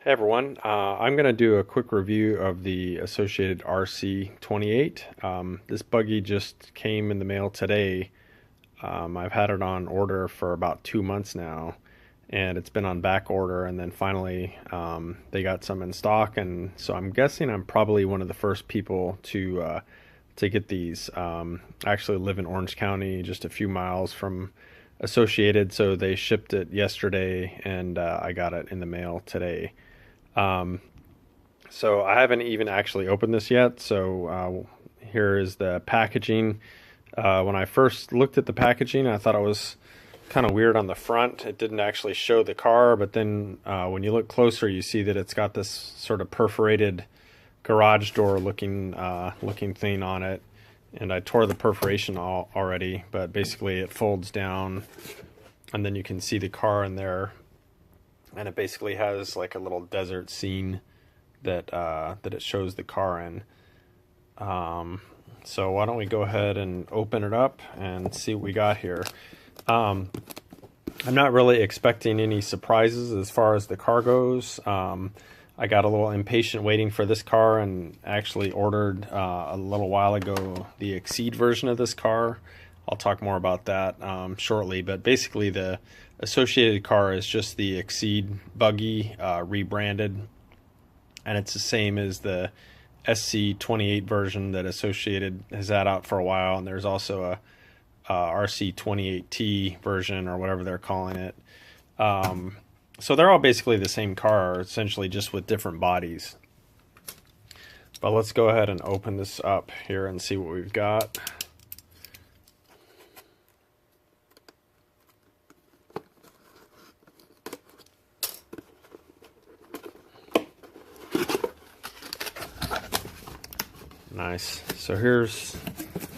Hey everyone, I'm going to do a quick review of the Associated RC28. This buggy just came in the mail today. I've had it on order for about 2 months now, and it's been on back order, and then finally they got some in stock, and so I'm guessing I'm probably one of the first people to get these. I actually live in Orange County, just a few miles from Associated, so they shipped it yesterday, and I got it in the mail today. Um, so I haven't even actually opened this yet. So here is the packaging. When I first looked at the packaging, I thought it was kind of weird on the front. It didn't actually show the car, but then when you look closer, you see that it's got this sort of perforated garage door looking thing on it. And I tore the perforation already, but basically it folds down, and then you can see the car in there. And it basically has like a little desert scene that it shows the car in. So why don't we go ahead and open it up and see what we got here. I'm not really expecting any surprises as far as the car goes. I got a little impatient waiting for this car and actually ordered a little while ago the Exceed version of this car. I'll talk more about that shortly, but basically the Associated car is just the Exceed buggy rebranded, and it's the same as the SC28 version that Associated has had out for a while, and there's also a RC28T version or whatever they're calling it. So they're all basically the same car, essentially just with different bodies. But let's go ahead and open this up here and see what we've got. Nice. So here's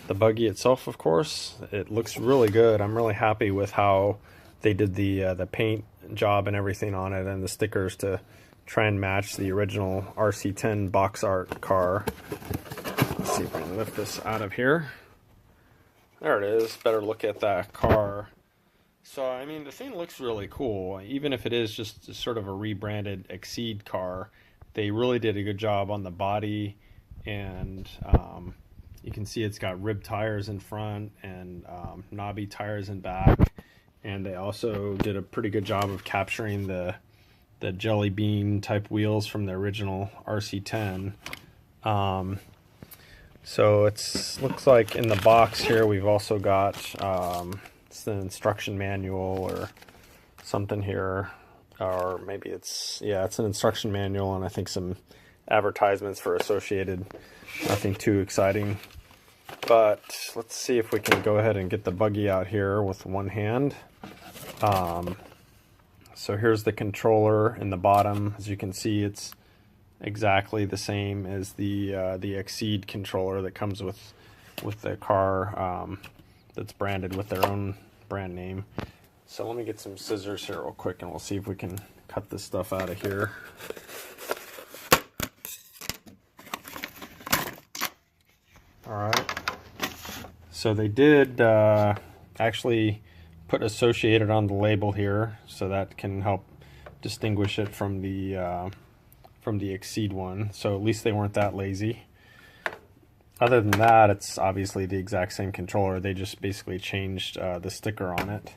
the buggy itself, of course. It looks really good. I'm really happy with how they did the paint job and everything on it, and the stickers to try and match the original RC10 box art car. Let's see if I can lift this out of here. There it is. Better look at that car. So, I mean, the thing looks really cool. Even if it is just sort of a rebranded Exceed car, they really did a good job on the body. And you can see it's got rib tires in front and knobby tires in back, and they also did a pretty good job of capturing the jelly bean type wheels from the original RC10. So looks like in the box here we've also got it's the instruction manual or something here, or maybe it's an instruction manual, and I think some advertisements for Associated. Nothing too exciting, but let's see if we can go ahead and get the buggy out here with one hand. So here's the controller in the bottom. As you can see, it's exactly the same as the Exceed controller that comes with the car, that's branded with their own brand name. So let me get some scissors here real quick, and we'll see if we can cut this stuff out of here. Alright, so they did actually put Associated on the label here, so that can help distinguish it from the Exceed one. So at least they weren't that lazy. Other than that, it's obviously the exact same controller. They just basically changed the sticker on it.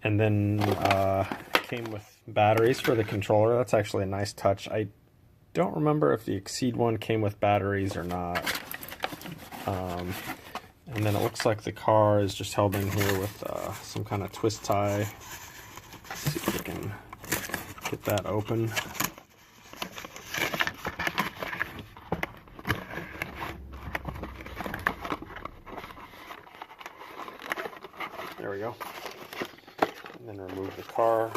And then it came with batteries for the controller. That's actually a nice touch. I don't remember if the Exceed one came with batteries or not. And then it looks like the car is just held in here with some kind of twist tie. Let's see if we can get that open. There we go. And then remove the car.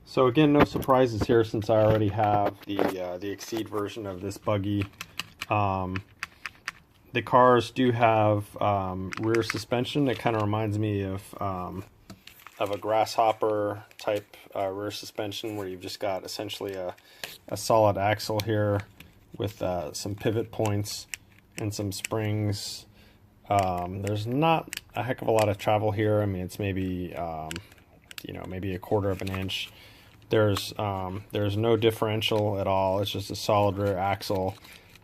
So again, no surprises here since I already have the Exceed version of this buggy. The cars do have rear suspension. It kind of reminds me of a grasshopper type rear suspension, where you've just got essentially a solid axle here with some pivot points and some springs There's not a heck of a lot of travel here. I mean, it's maybe you know, maybe a quarter of an inch. There's no differential at all. It's just a solid rear axle.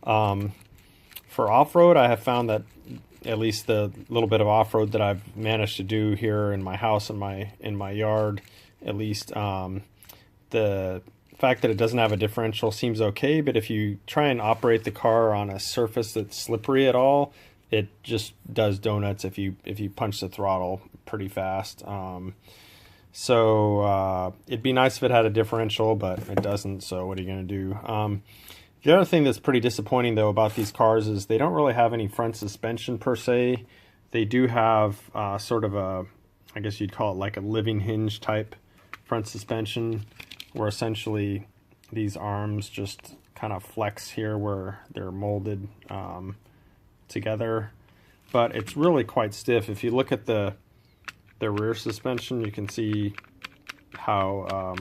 For off-road, I have found that at least the little bit of off-road that I've managed to do here in my house, in my yard, at least, the fact that it doesn't have a differential seems okay. But if you try and operate the car on a surface that's slippery at all, it just does donuts if you punch the throttle pretty fast. So it'd be nice if it had a differential, but it doesn't. So what are you going to do? The other thing that's pretty disappointing, though, about these cars is they don't really have any front suspension per se. They do have sort of a, I guess you'd call it like a living hinge type front suspension, where essentially these arms just kind of flex here where they're molded together. But it's really quite stiff. If you look at the rear suspension, you can see how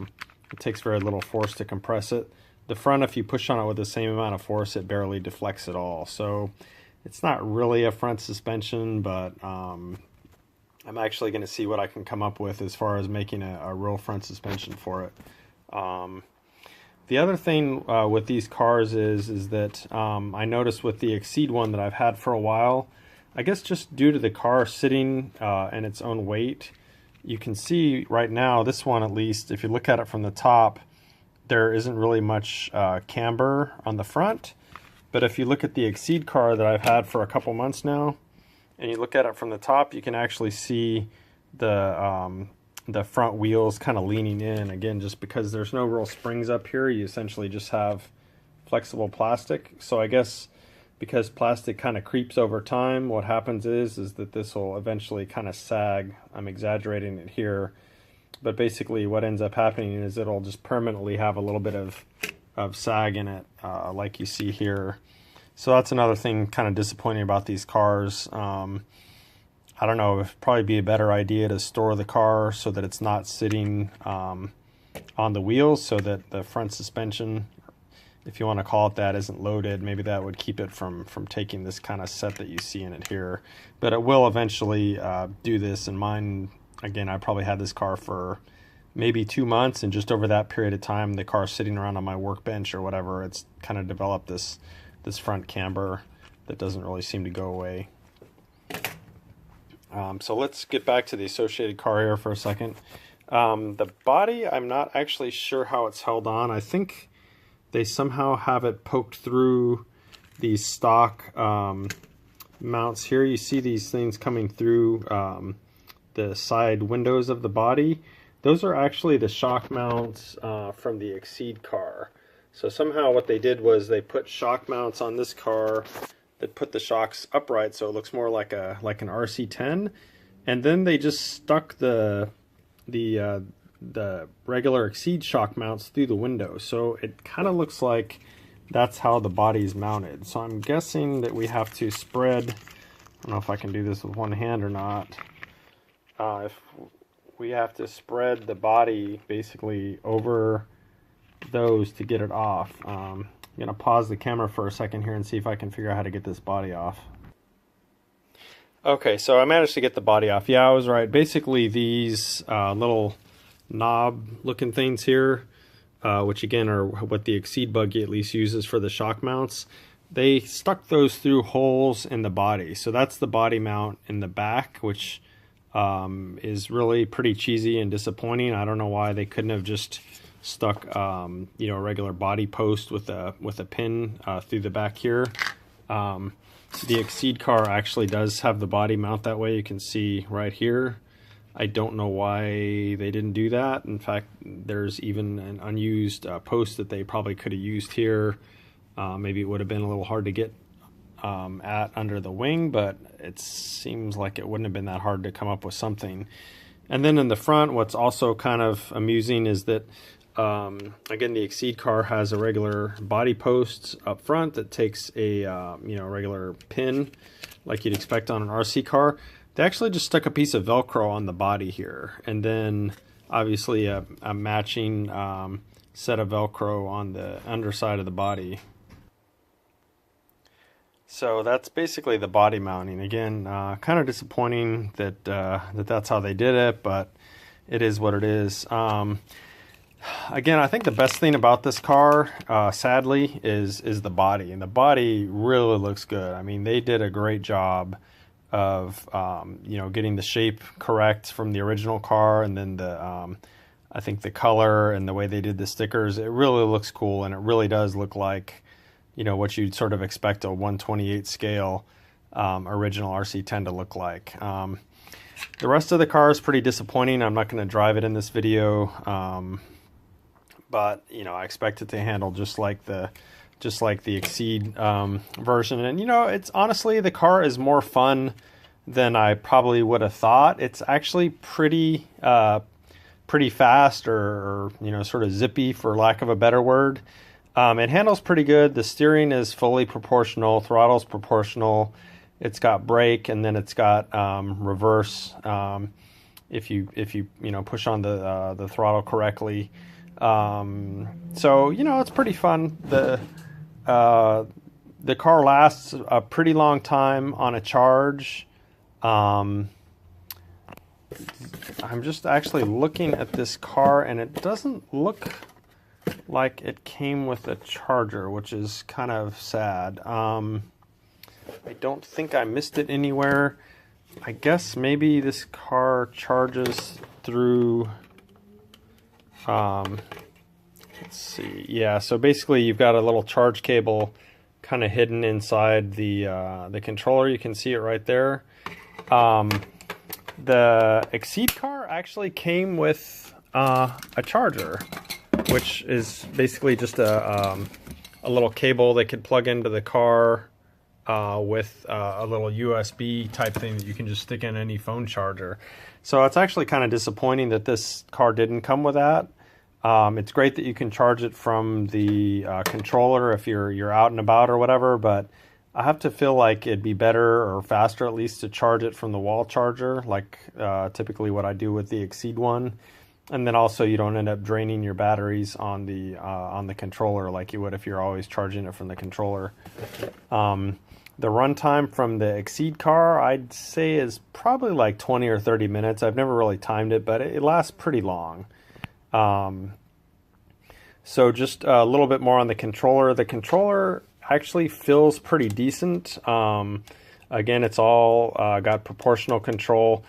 it takes very little force to compress it. The front, if you push on it with the same amount of force, it barely deflects at all. So it's not really a front suspension, but I'm actually going to see what I can come up with as far as making a real front suspension for it. The other thing with these cars is that I noticed with the Exceed one that I've had for a while, I guess just due to the car sitting and its own weight, you can see right now, this one at least, if you look at it from the top, there isn't really much camber on the front. But if you look at the Exceed car that I've had for a couple months now, and you look at it from the top, you can actually see the front wheels kind of leaning in. Again, just because there's no real springs up here, you essentially just have flexible plastic. So I guess because plastic kind of creeps over time, what happens is that this will eventually kind of sag. I'm exaggerating it here, but basically what ends up happening is it'll just permanently have a little bit of sag in it, like you see here. So that's another thing kind of disappointing about these cars. I don't know, it'd probably be a better idea to store the car so that it's not sitting on the wheels, so that the front suspension, if you want to call it that, isn't loaded. Maybe that would keep it from taking this kind of set that you see in it here. But it will eventually do this. And mine, again, I probably had this car for maybe 2 months, and just over that period of time, the car sitting around on my workbench or whatever, it's kind of developed this front camber that doesn't really seem to go away. So let's get back to the Associated car here for a second. The body, I'm not actually sure how it's held on. I think they somehow have it poked through these stock mounts here. You see these things coming through the side windows of the body. Those are actually the shock mounts from the Exceed car. So somehow what they did was they put shock mounts on this car that put the shocks upright, so it looks more like an RC10, and then they just stuck the regular Exceed shock mounts through the window. So it kind of looks like that's how the body's mounted. So I'm guessing that we have to spread, I don't know if I can do this with one hand or not, if we have to spread the body basically over those to get it off. I'm going to pause the camera for a second here and see if I can figure out how to get this body off. Okay, so I managed to get the body off. Yeah, I was right. Basically these little knob looking things here, which again are what the Exceed buggy at least uses for the shock mounts, they stuck those through holes in the body. So that's the body mount in the back, which is really pretty cheesy and disappointing. I don't know why they couldn't have just stuck you know, a regular body post with a pin through the back here. The Exceed car actually does have the body mount that way. You can see right here. I don't know why they didn't do that. In fact, there's even an unused post that they probably could have used here. Maybe it would have been a little hard to get at under the wing, but it seems like it wouldn't have been that hard to come up with something. And then in the front, what's also kind of amusing is that again, the Exceed car has a regular body post up front that takes a you know, regular pin like you'd expect on an RC car. They actually just stuck a piece of Velcro on the body here, and then obviously a matching set of Velcro on the underside of the body. So that's basically the body mounting. Again, kind of disappointing that that's how they did it, but it is what it is. Again, I think the best thing about this car, sadly, is the body, and the body really looks good. I mean, they did a great job of getting the shape correct from the original car, and then I think the color and the way they did the stickers, it really looks cool, and it really does look like what you'd sort of expect a 1/28 scale original RC10 to look like. The rest of the car is pretty disappointing. I'm not going to drive it in this video, but I expect it to handle just like the Exceed version. And it's honestly, the car is more fun than I probably would have thought. It's actually pretty fast, or sort of zippy, for lack of a better word. It handles pretty good. The steering is fully proportional. Throttle's proportional. It's got brake, and then it's got reverse if you push on the throttle correctly. So it's pretty fun. The car lasts a pretty long time on a charge. I'm just actually looking at this car, and it doesn't look like it came with a charger, which is kind of sad. I don't think I missed it anywhere. I guess maybe this car charges through, let's see. Yeah, so basically you've got a little charge cable kind of hidden inside the controller. You can see it right there. The Exceed car actually came with a charger, which is basically just a little cable that could plug into the car with a little USB type thing that you can just stick in any phone charger. So it's actually kind of disappointing that this car didn't come with that. It's great that you can charge it from the controller if you're out and about or whatever, but I have to feel like it'd be better, or faster at least, to charge it from the wall charger, like typically what I do with the Exceed one. And then also you don't end up draining your batteries on the controller like you would if you're always charging it from the controller. The runtime from the Exceed car, I'd say, is probably like 20 or 30 minutes. I've never really timed it, but it lasts pretty long. So just a little bit more on the controller. The controller actually feels pretty decent. Again, it's all got proportional control.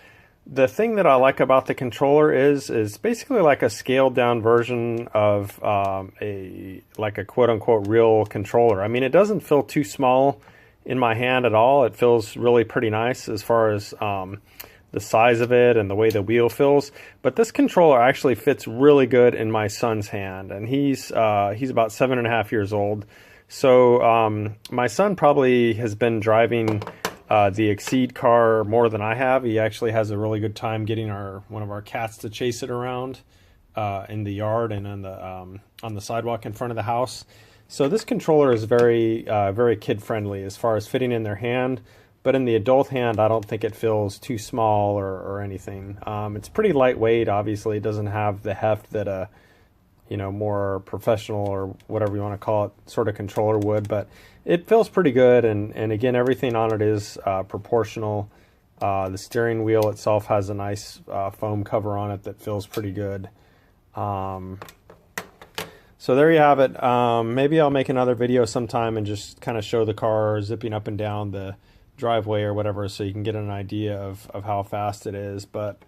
The thing that I like about the controller is basically like a scaled down version of a quote unquote real controller. I mean, it doesn't feel too small in my hand at all. It feels really pretty nice as far as the size of it and the way the wheel feels. But this controller actually fits really good in my son's hand, and he's about 7.5 years old. So my son probably has been driving the Exceed car more than I have. He actually has a really good time getting one of our cats to chase it around in the yard and on the sidewalk in front of the house. So this controller is very kid friendly as far as fitting in their hand, but in the adult hand, I don't think it feels too small or anything. It's pretty lightweight. Obviously, it doesn't have the heft that a more professional, or whatever you want to call it, sort of controller would, but it feels pretty good. And again, everything on it is proportional. The steering wheel itself has a nice foam cover on it that feels pretty good. So there you have it. Maybe I'll make another video sometime and just kind of show the car zipping up and down the driveway or whatever, so you can get an idea of how fast it is. But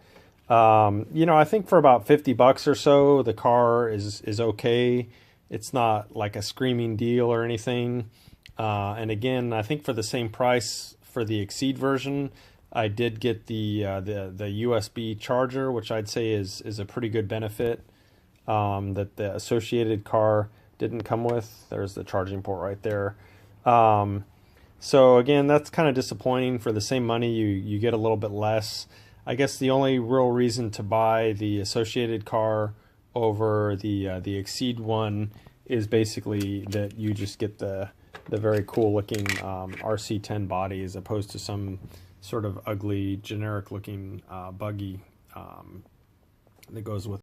I think for about $50 or so, the car is okay. It's not like a screaming deal or anything. And again, I think for the same price for the Exceed version, I did get the USB charger, which I'd say is a pretty good benefit that the Associated car didn't come with. There's the charging port right there. So again, that's kind of disappointing. For the same money, you get a little bit less. I guess the only real reason to buy the Associated car over the Exceed one is basically that you just get the very cool looking RC10 body, as opposed to some sort of ugly generic looking buggy that goes with